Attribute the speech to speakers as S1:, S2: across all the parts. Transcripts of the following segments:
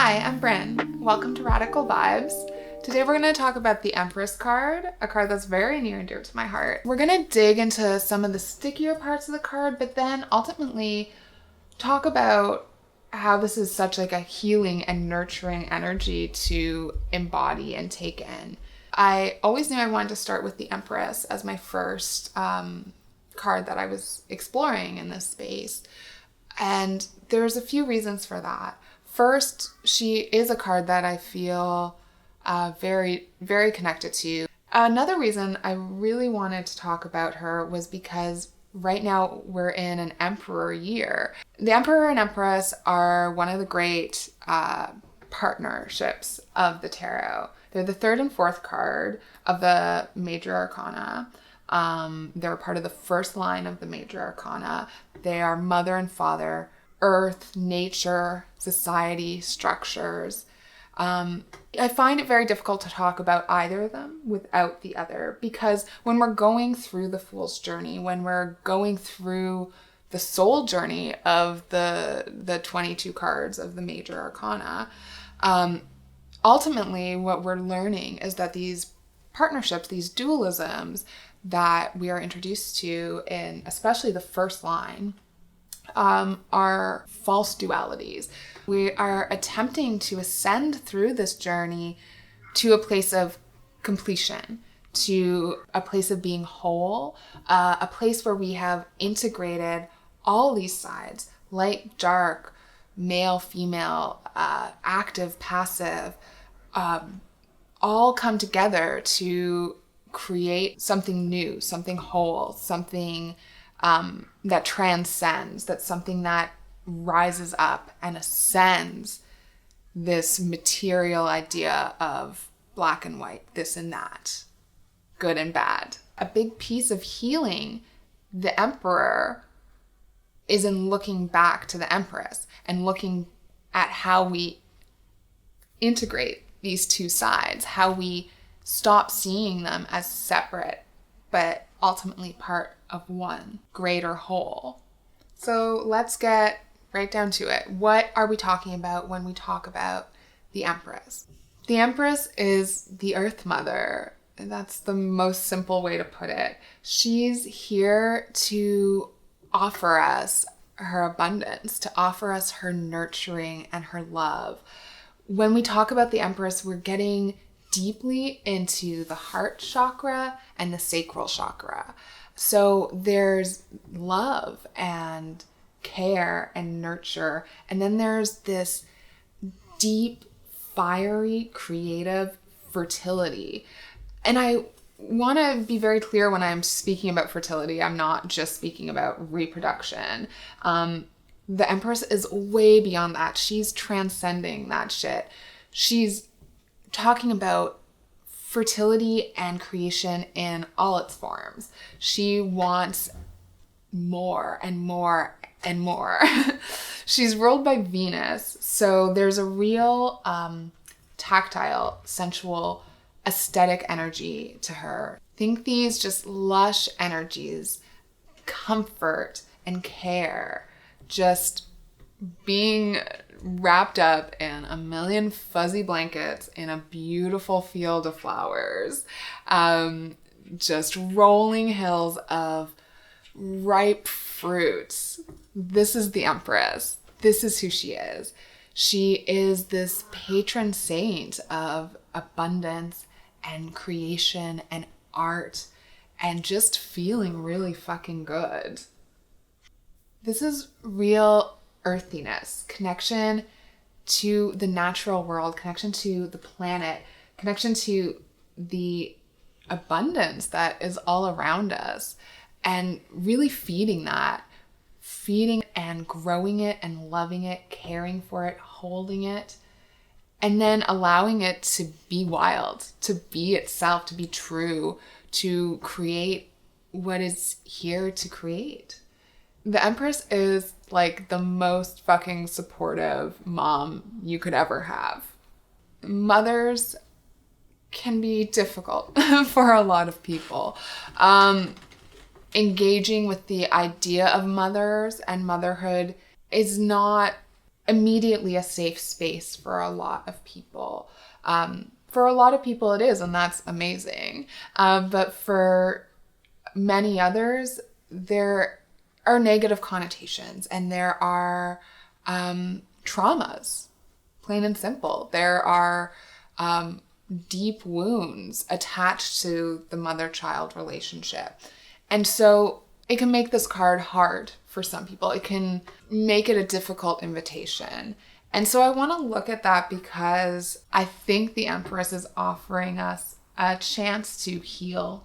S1: Hi, I'm Bryn. Welcome to Radical Vibes. Today we're going to talk about the Empress card, a card that's very near and dear to my heart. We're going to dig into some of the stickier parts of the card, but then ultimately talk about how this is such like a healing and nurturing energy to embody and take in. I always knew I wanted to start with the Empress as my first card that I was exploring in this space. And there's a few reasons for that. First, she is a card that I feel very, very connected to. Another reason I really wanted to talk about her was because right now we're in an Emperor year. The Emperor and Empress are one of the great partnerships of the tarot. They're the third and fourth card of the Major Arcana. They're part of the first line of the Major Arcana. They are mother and father, earth, nature, society, structures. I find it very difficult to talk about either of them without the other, because when we're going through the Fool's journey, when we're going through the soul journey of the 22 cards of the Major Arcana, ultimately what we're learning is that these partnerships, these dualisms that we are introduced to in especially the first line, are false dualities. We are attempting to ascend through this journey to a place of completion, to a place of being whole, a place where we have integrated all these sides, light, dark, male, female, active, passive, all come together to create something new, something whole, something that transcends, that's something that rises up and ascends this material idea of black and white, this and that, good and bad. A big piece of healing the Emperor is in looking back to the Empress and looking at how we integrate these two sides, how we stop seeing them as separate, but ultimately part of one greater whole. So let's get right down to it. What are we talking about when we talk about the Empress? The Empress is the Earth Mother. That's the most simple way to put it. She's here to offer us her abundance, to offer us her nurturing and her love. When we talk about the Empress, we're getting deeply into the heart chakra and the sacral chakra. So there's love and care and nurture. And then there's this deep, fiery, creative fertility. And I want to be very clear when I'm speaking about fertility, I'm not just speaking about reproduction. The Empress is way beyond that. She's transcending that shit. She's talking about fertility and creation in all its forms. She wants more and more and more. She's ruled by Venus, so there's a real tactile, sensual, aesthetic energy to her. Think these just lush energies, comfort and care, just being wrapped up in a million fuzzy blankets in a beautiful field of flowers, just rolling hills of ripe fruits. This is the Empress. This is who she is. She is this patron saint of abundance and creation and art and just feeling really fucking good. This is real earthiness, connection to the natural world, connection to the planet, connection to the abundance that is all around us, and really feeding that, feeding and growing it and loving it, caring for it, holding it, and then allowing it to be wild, to be itself, to be true, to create what is here to create. The Empress is like the most fucking supportive mom you could ever have. Mothers can be difficult for a lot of people. Engaging with the idea of mothers and motherhood is not immediately a safe space for a lot of people. For a lot of people it is, and that's amazing. But for many others, there are negative connotations, and there are traumas, plain and simple. There are deep wounds attached to the mother-child relationship. And so it can make this card hard for some people. It can make it a difficult invitation. And so I want to look at that because I think the Empress is offering us a chance to heal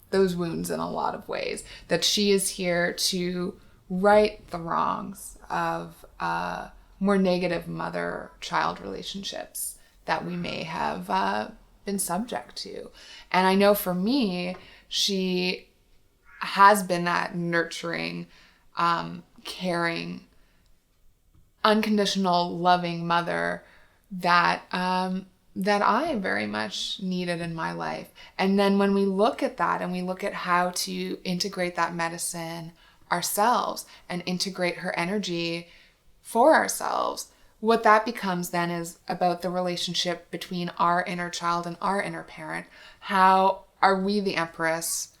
S1: those wounds in a lot of ways. That she is here to right the wrongs of more negative mother-child relationships that we may have been subject to. And I know for me, she has been that nurturing, caring, unconditional, loving mother that I very much needed in my life. And then when we look at that and we look at how to integrate that medicine ourselves and integrate her energy for ourselves, what that becomes then is about the relationship between our inner child and our inner parent. How are we the Empress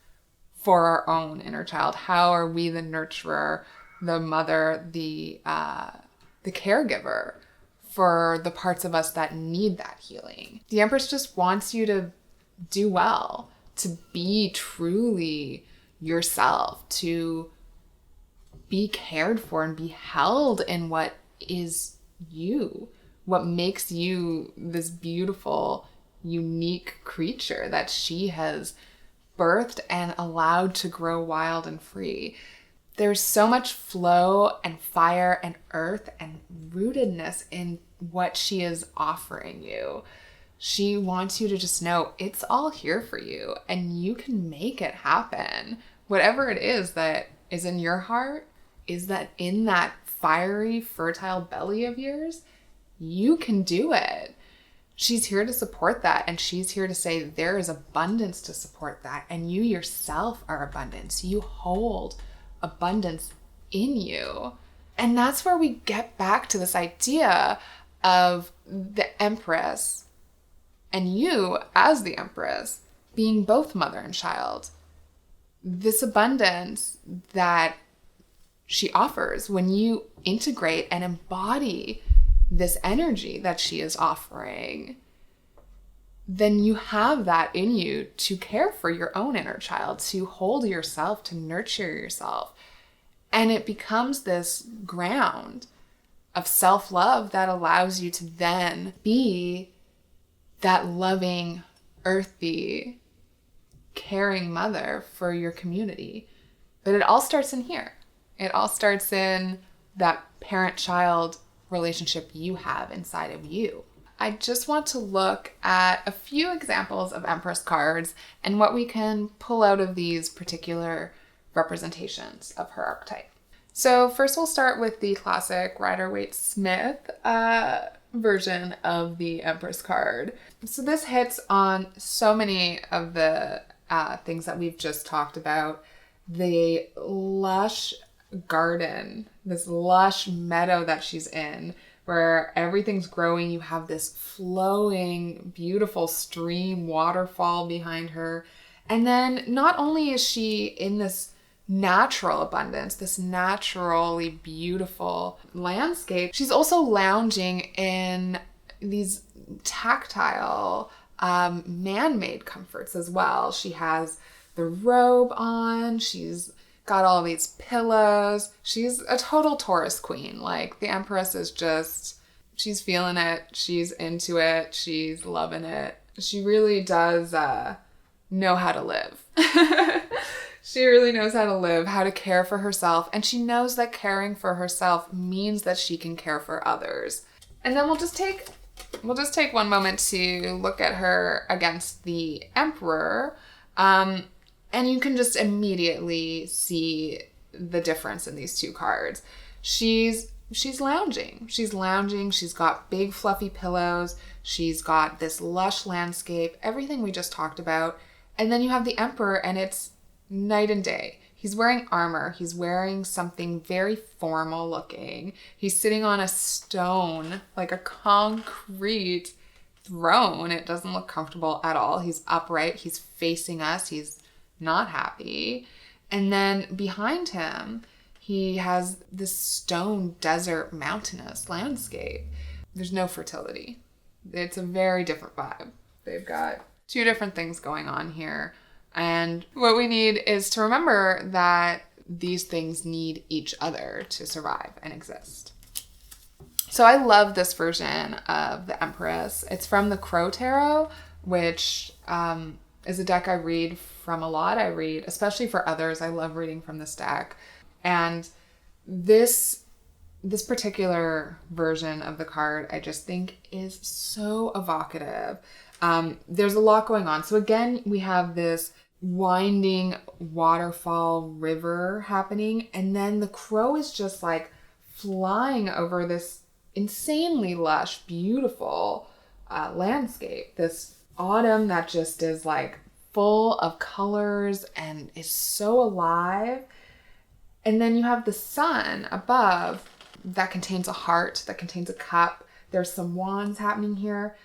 S1: for our own inner child? How are we the nurturer, the mother, the caregiver for the parts of us that need that healing? The Empress just wants you to do well, to be truly yourself, to be cared for and be held in what is you, what makes you this beautiful, unique creature that she has birthed and allowed to grow wild and free. There's so much flow and fire and earth and rootedness in what she is offering you. She wants you to just know it's all here for you and you can make it happen. Whatever it is that is in your heart, is that in that fiery, fertile belly of yours, you can do it. She's here to support that, and she's here to say there is abundance to support that, and you yourself are abundance. You hold abundance in you. And that's where we get back to this idea of the Empress and you as the Empress being both mother and child. This abundance that she offers when you integrate and embody this energy that she is offering, then you have that in you to care for your own inner child, to hold yourself, to nurture yourself. And it becomes this ground of self-love that allows you to then be that loving, earthy, caring mother for your community. But it all starts in here. It all starts in that parent-child relationship you have inside of you. I just want to look at a few examples of Empress cards and what we can pull out of these particular representations of her archetype. So first we'll start with the classic Rider-Waite-Smith version of the Empress card. So this hits on so many of the things that we've just talked about. The lush garden, this lush meadow that she's in, where everything's growing. You have this flowing, beautiful stream, waterfall behind her. And then not only is she in this natural abundance, this naturally beautiful landscape, she's also lounging in these tactile, man-made comforts as well. She has the robe on, she's got all these pillows. She's a total Taurus queen. Like, the Empress is just, she's feeling it. She's into it. She's loving it. She really does know how to live. She really knows how to live, how to care for herself. And she knows that caring for herself means that she can care for others. And then we'll just take one moment to look at her against the Emperor. And you can just immediately see the difference in these two cards. She's lounging. She's lounging. She's got big fluffy pillows. She's got this lush landscape, everything we just talked about. And then you have the Emperor and it's night and day. He's wearing armor. He's wearing something very formal looking. He's sitting on a stone, like a concrete throne. It doesn't look comfortable at all. He's upright. He's facing us. He's not happy. And then behind him, he has this stone desert mountainous landscape. There's no fertility. It's a very different vibe. They've got two different things going on here. And what we need is to remember that these things need each other to survive and exist. So I love this version of the Empress. It's from the Crow Tarot, which is a deck I read from a lot. I read, especially for others. I love reading from this deck. And this particular version of the card, I just think is so evocative. There's a lot going on. So again, we have this winding waterfall river happening, and then the crow is just like flying over this insanely lush, beautiful landscape. This autumn that just is like full of colors and is so alive. And then you have the sun above that contains a heart, that contains a cup. There's some wands happening here,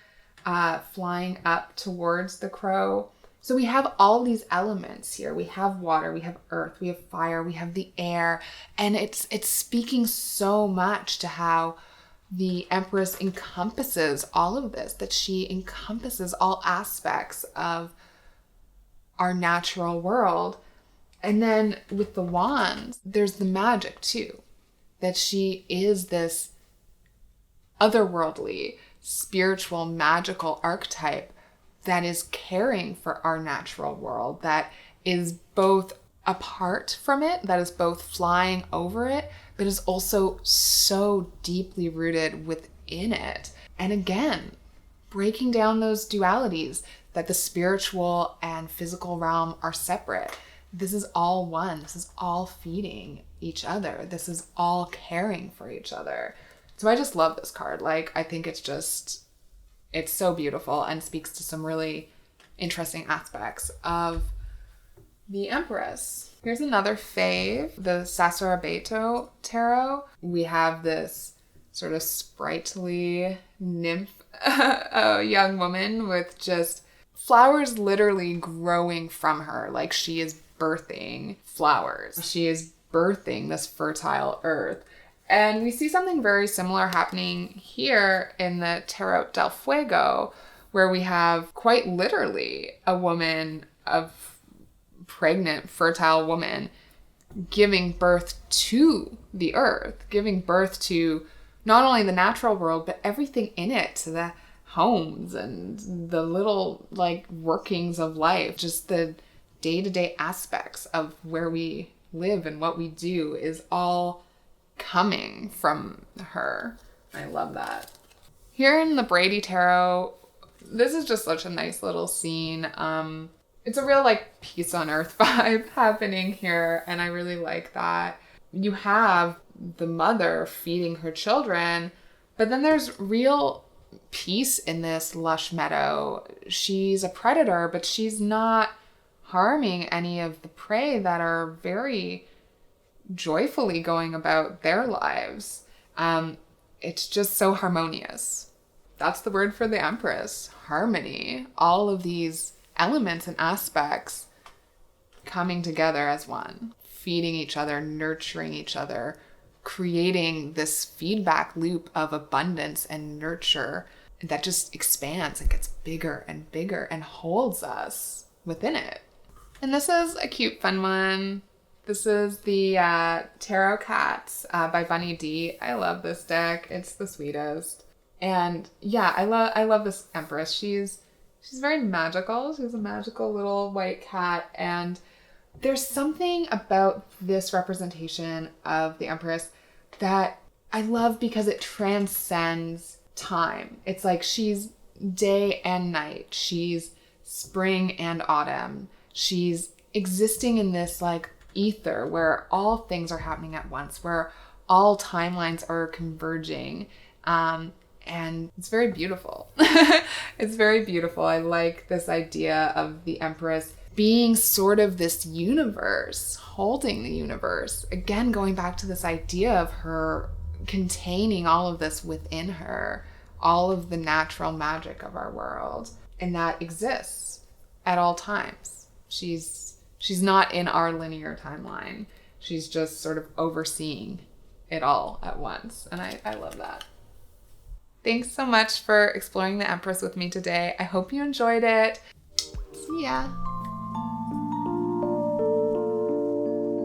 S1: flying up towards the crow. So we have all these elements here. We have water, we have earth, we have fire, we have the air. And it's speaking so much to how the Empress encompasses all of this, that she encompasses all aspects of our natural world. And then with the wands, there's the magic too, that she is this otherworldly, spiritual, magical archetype that is caring for our natural world, that is both apart from it, that is both flying over it, but is also so deeply rooted within it. And again, breaking down those dualities, that the spiritual and physical realm are separate. This is all one. This is all feeding each other. This is all caring for each other. So I just love this card. Like, I think it's so beautiful and speaks to some really interesting aspects of the Empress. Here's another fave, the Sasuraibito Tarot. We have this sort of sprightly nymph, a young woman with just flowers literally growing from her, like she is birthing flowers. She is birthing this fertile earth. And we see something very similar happening here in the Tarot del Fuego, where we have quite literally a woman, of pregnant, fertile woman, giving birth to the earth, giving birth to not only the natural world, but everything in it, to the homes and the little like workings of life, just the day-to-day aspects of where we live and what we do is all coming from her. I love that. Here in the Brady Tarot, this is just such a nice little scene. It's a real like peace on earth vibe happening here, and I really like that. You have the mother feeding her children, but then there's real peace in this lush meadow. She's a predator, but she's not harming any of the prey that are very joyfully going about their lives. It's just so harmonious. That's the word for the Empress, harmony. All of these elements and aspects coming together as one, feeding each other, nurturing each other, creating this feedback loop of abundance and nurture that just expands and gets bigger and bigger and holds us within it. And this is a cute, fun one. This is the Tarot Cats by Bunny D. I love this deck. It's the sweetest. And yeah, I love this Empress. She's very magical. She's a magical little white cat. And there's something about this representation of the Empress that I love because it transcends time. It's like she's day and night. She's spring and autumn. She's existing in this like ether where all things are happening at once, where all timelines are converging. And it's very beautiful. It's very beautiful. I like this idea of the Empress being sort of this universe, holding the universe. Again, going back to this idea of her containing all of this within her, all of the natural magic of our world, and that exists at all times. She's not in our linear timeline. She's just sort of overseeing it all at once. And I love that. Thanks so much for exploring the Empress with me today. I hope you enjoyed it. See ya.